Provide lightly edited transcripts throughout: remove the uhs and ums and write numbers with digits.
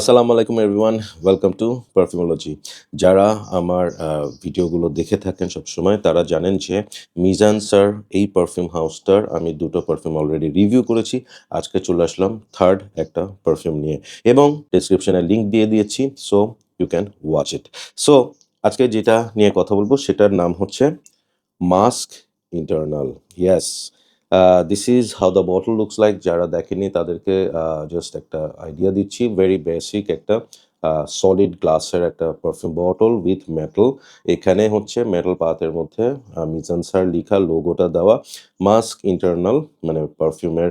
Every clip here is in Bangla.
আসসালামু আলাইকুম এভরিওয়ান, ওয়েলকাম টু পারফিউমোলজি। যারা আমার ভিডিওগুলো দেখে থাকেন সবসময় তারা জানেন যে মিজান স্যার এই পারফিউম হাউসটার আমি ২ টো পারফিউম অলরেডি রিভিউ করেছি। আজকে চলে আসলাম 3rd একটা পারফিউম নিয়ে এবং ডেসক্রিপশনে লিংক দিয়ে দিয়েছি। So you can watch it. So আজকে যেটা নিয়ে কথা বলব সেটার নাম হচ্ছে musk internal. Yes, this is how the bottle looks like. যারা দেখেনি তাদেরকে জাস্ট একটা আইডিয়া দিচ্ছি। ভেরি বেসিক একটা সলিড গ্লাসের একটা পারফিউম বটল উইথ মেটাল। এখানে হচ্ছে মেটাল পাতের মধ্যে মিজান স্যার লিখা লোগোটা দেওয়া, মাস্ক ইন্টারনাল মানে পারফিউমের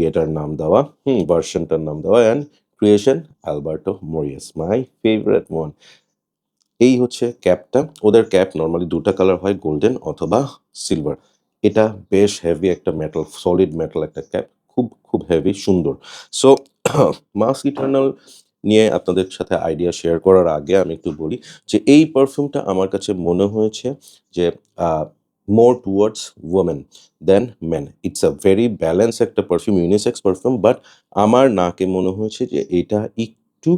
ইয়েটার নাম দেওয়া, ভার্সনটার নাম দেওয়া, and creation Alberto Morillas, my favourite one. এই হচ্ছে ক্যাপটা। ওদের ক্যাপ নরমালি ২ টা কালার হয়, গোল্ডেন অথবা সিলভার। এটা বেশ হেভি একটা মেটাল, সলিড মেটাল একটা ক্যাপ। খুব হেভি, সুন্দর। সো মাস্ক ইটারনাল নিয়ে আপনাদের সাথে আইডিয়া শেয়ার করার আগে আমি একটু বলি যে এই পারফিউমটা আমার কাছে মনে হয়েছে যে a more towards women than men. It's a very balance একটা পারফিউম, ইউনিসেক্স পারফিউম, বাট আমার নাকে মনে হয়েছে যে এটা একটু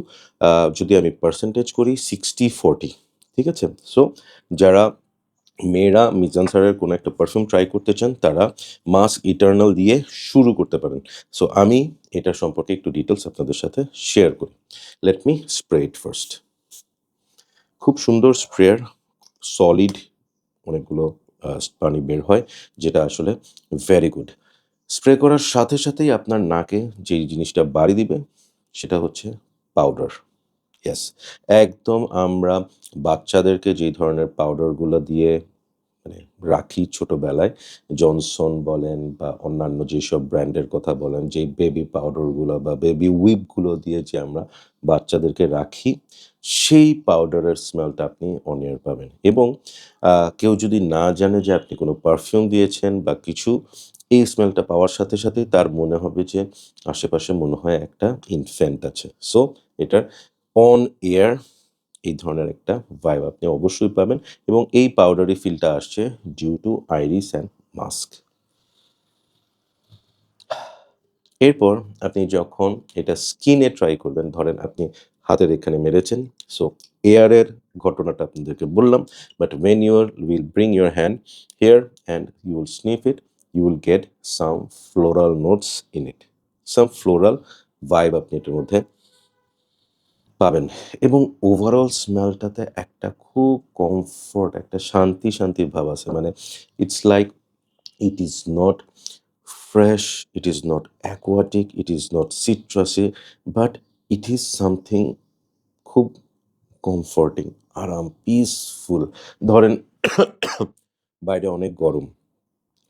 আ যদি আমি পার্সেন্টেজ করি 60-40, ঠিক আছে? সো যারা মেয়েরা মিজান স্যারের কোনো একটা পারফিউম ট্রাই করতে চান তারা মাস্ক ইটারনাল দিয়ে শুরু করতে পারেন। সো আমি এটা সম্পর্কে একটু ডিটেইলস আপনাদের সাথে শেয়ার করি। Let me spray it first. খুব সুন্দর স্প্রেয়ার, সলিড অনেকগুলো পানি বের হয়, যেটা আসলে ভেরি গুড। স্প্রে করার সাথেই আপনার নাকে যেই জিনিসটা বাড়ি দিবে সেটা হচ্ছে পাউডার। ইয়েস, একদম আমরা বাচ্চাদেরকে যেই ধরনের পাউডারগুলো দিয়ে মানে রাখি ছোটবেলায়, জনসন বলেন বা অন্যান্য যেসব ব্র্যান্ডের কথা বলেন, যেই বেবি পাউডারগুলো বা বেবি হুইপগুলো দিয়ে যে আমরা বাচ্চাদেরকে রাখি, সেই পাউডারের স্মেলটা আপনি অন এয়ার পাবেন। এবং কেউ যদি না জানে যে আপনি কোনো পারফিউম দিয়েছেন বা কিছু, এই স্মেলটা পাওয়ার সাথেই তার মনে হবে যে আশেপাশে মনে হয় একটা ইনফ্যান্ট আছে। সো এটার অন এয়ার এই ধরনের একটা ভাইব আপনি অবশ্যই পাবেন এবং এই পাউডারি ফিলটা আসছে due to iris and musk. এরপর আপনি যখন এটা স্কিনে ট্রাই করবেন, ধরেন আপনি হাতের এখানে মেরেছেন, সো এয়ারের ঘটনাটা আপনাদেরকে বললাম, but when you will bring your hand here and you will sniff it, you will get some floral notes in it, some floral vibe আপনি এটার মধ্যে পাবেন এবং ওভারঅল স্মেলটাতে একটা খুব কমফোর্ট, একটা শান্তি ভাব আছে। মানে it's like it is not fresh, it is not aquatic, it is not citrusy, but it is something খুব কমফোর্টিং, আরাম, পিসফুল। ধরেন বাইরে অনেক গরম,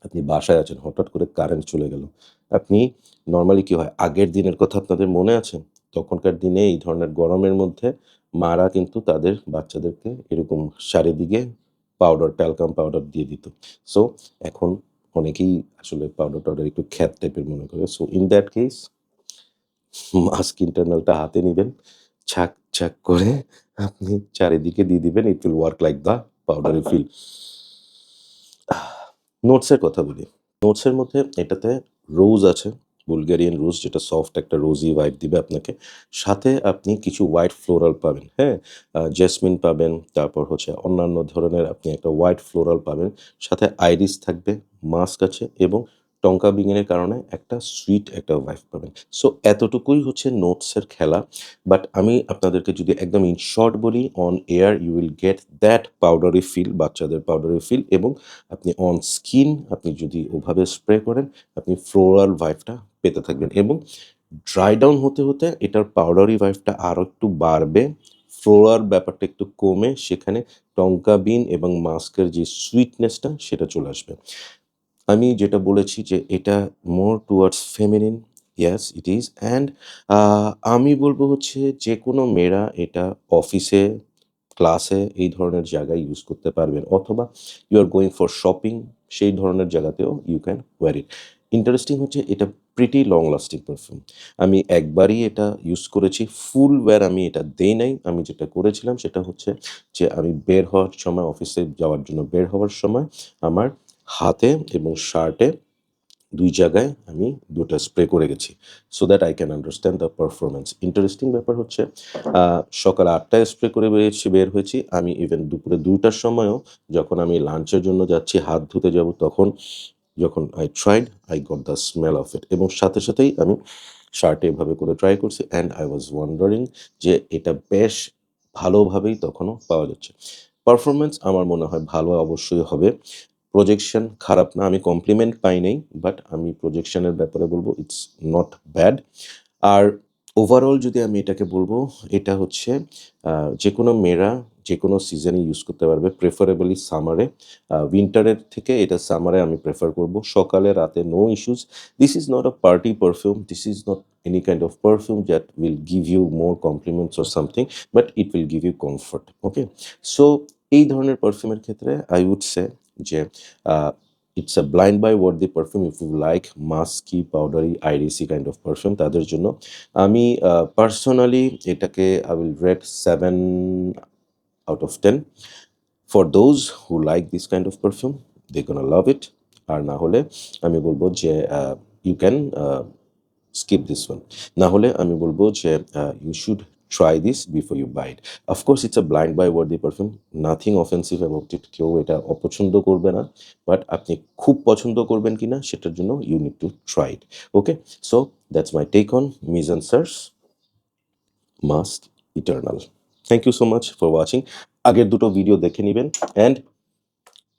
আপনি বাসায় আছেন, হঠাৎ করে কারেন্ট চলে গেল। আপনি নরমালি কি হয়, আগের দিনের কথা আপনাদের মনে আছে? তখনকার দিনে এই ধরনের গরমের মধ্যে মারা কিন্তু তাদের বাচ্চাদেরকে এরকম চারিদিকে পাউডার, ট্যালকাম পাউডার দিয়ে দিত। সো এখন অনেকেই আসলে পাউডার-টাউডার একটু খ্যাত টাইপের মনে করে। So in that case mask ইন্টারনালটা হাতে নিবেন, ছাক করে আপনি চারিদিকে দিয়ে দিবেন। It will work like the powdery feel. নোটসের কথা বলি। নোটসের মধ্যে এটাতে রোজ আছে, বুলগেরিয়ান রোজ, যেটা সফট একটা রোজি ভাইব দিবে আপনাকে। সাথে আপনি কিছু হোয়াইট ফ্লোরাল পাবেন, হ্যাঁ? জেসমিন পাবেন, তারপর হচ্ছে অন্যান্য ধরনের আপনি একটা হোয়াইট ফ্লোরাল পাবেন। সাথে আইরিস থাকবে, মাস্ক আছে এবং টঙ্কা বিঙের কারণে একটা সুইট একটা ভাইব পাবেন। সো এতটুকুই হচ্ছে নোটসের খেলা। বাট আমি আপনাদেরকে যদি একদম ইন শর্ট বলি, on air you will get that powdery feel, বাচ্চাদের পাউডারি ফিল, এবং আপনি অন স্কিন আপনি যদি ওভাবে স্প্রে করেন, আপনি ফ্লোরাল ভাইবটা পেতে থাকবেন এবং ড্রাই ডাউন হতে এটার পাউডারি ভাইবটা আরো একটু বাড়বে। ফ্লোরাল ব্যাপারটা একটু কমে সেখানে টঙ্কা বিন এবং মাস্কের যে সুইটনেসটা সেটা চলে আসবে। আমি যেটা বলেছি যে এটা more towards feminine. Yes it is, and uh আমি বলব হচ্ছে যেকোনো মেয়েরা এটা অফিসে, ক্লাসে এই ধরনের জায়গায় ইউজ করতে পারবেন, অথবা you are going for shopping, সেই ধরনের জায়গাতেও you can wear it. Interesting হচ্ছে এটা প্রিটি লং লাস্টিং পারফিউম। আমি একবারই এটা ইউজ করেছি, ফুল ওয়্যার আমি এটা দেই নাই। আমি যেটা করেছিলাম সেটা হচ্ছে যে আমি বের হওয়ার সময়, অফিসে যাওয়ার জন্য বের হওয়ার সময় আমার হাতে এবং শার্টে 2 জায়গায় আমি ২ টা স্প্রে করে গেছি। So that I can understand the performance. Interesting ব্যাপার হচ্ছে আ সকাল ৮ টায় স্প্রে করে বের হয়েছি। আমি ইভেন দুপুরে ২ টার সময়ও যখন আমি লাঞ্চের জন্য যাচ্ছি, হাত ধুতে যাবো তখন যখন I tried, I got the smell of it এবং সাথে সাথেই আমি শার্টে এভাবে করে ট্রাই করছি অ্যান্ড I was wondering যে এটা বেশ ভালোভাবেই তখনও পাওয়া যাচ্ছে। পারফরম্যান্স আমার মনে হয় ভালো অবশ্যই হবে। প্রজেকশন খারাপ না। আমি কমপ্লিমেন্ট পাই নাই। বাট আমি প্রজেকশনের ব্যাপারে বলব ইটস নট ব্যাড। আর ওভারঅল যদি আমি এটাকে বলব, এটা হচ্ছে আ যেকোনো মেয়েরা যেকোনো সিজনে ইউজ করতে পারবে। প্রেফারেবলি সামারে। উইন্টারের থেকে এটা সামারে আমি প্রেফার করব। সকালে রাতে no issues. This is not a party perfume. This is not any kind of perfume that will give you more compliments or something, but it will give you comfort. Okay? So এই ধরনের পারফিউমের ক্ষেত্রে I would say যে আ it's a blind buy worthy perfume if you like musky, powdery, irisy kind of perfume তাদের জন্য। আমি পার্সোনালি এটাকে I will rate 7 out of 10. For those who like this kind of perfume, they're gonna love it. আর না হলে আমি বলব যে you can skip this one. না হলে আমি বলব যে you should try this before you buy it. Of course, it's a blind buy worthy perfume. Nothing offensive about it. কেউ এটা অপছন্দ করবে না। বাট আপনি খুব পছন্দ করবেন কিনা সেটার জন্য you need to try it. Okay? So that's my take on Mise en Serge Mask Eternal. Thank you so much for watching. আগের দুটো ভিডিও দেখে নিবেন অ্যান্ড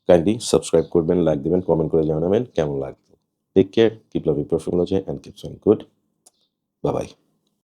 কাইন্ডলি সাবস্ক্রাইব করবেন, লাইক দিবেন, কমেন্ট করে জানাবেন কেমন লাগলো। Take care, keep loving Perfumology and keep swing good. Bye by.